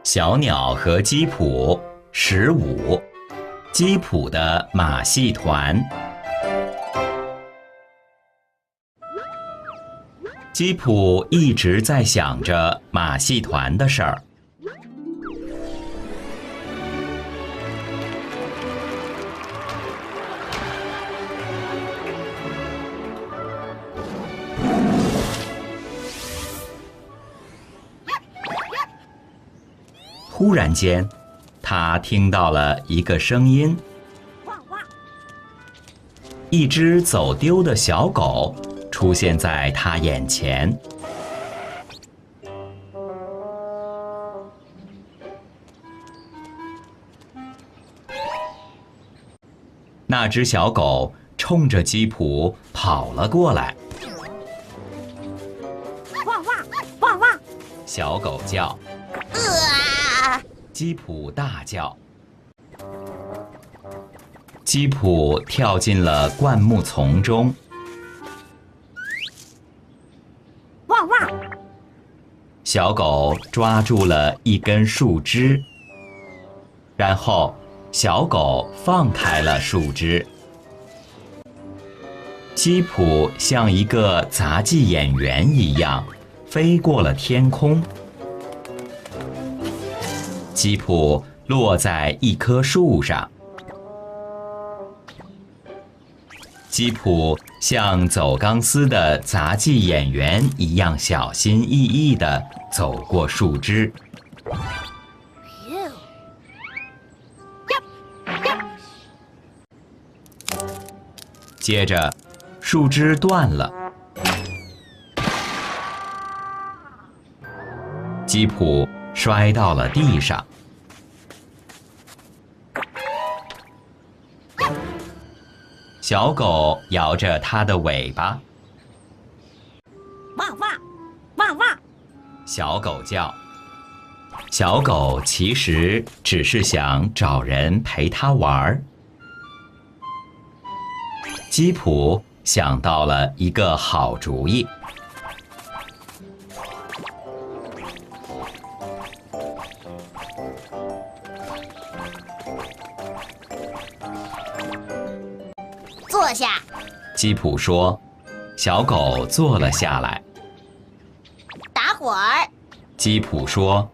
小鸟和基普15，基普的马戏团。基普一直在想着马戏团的事儿。忽然间，他听到了一个声音，一只走丢的小狗出现在他眼前。那只小狗冲着基普跑了过来。汪汪汪汪！小狗叫。基普大叫。基普跳进了灌木丛中。汪汪！小狗抓住了一根树枝，然后小狗放开了树枝。基普像一个杂技演员一样飞过了天空。基普落在一棵树上。基普像走钢丝的杂技演员一样小心翼翼地走过树枝。接着，树枝断了。基普摔到了地上。小狗摇着它的尾巴。汪汪汪汪！小狗叫。小狗其实只是想找人陪它玩。基普想到了一个好主意。坐下，基普说。小狗坐了下来。打会儿。基普说。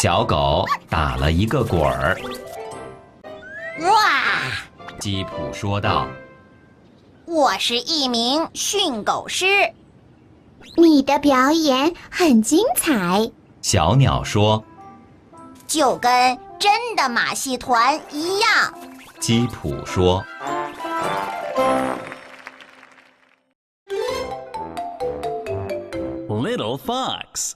小狗打了一个滚儿。哇！基普说道。我是一名驯狗师。你的表演很精彩。小鸟说。就跟真的马戏团一样。基普说。Little Fox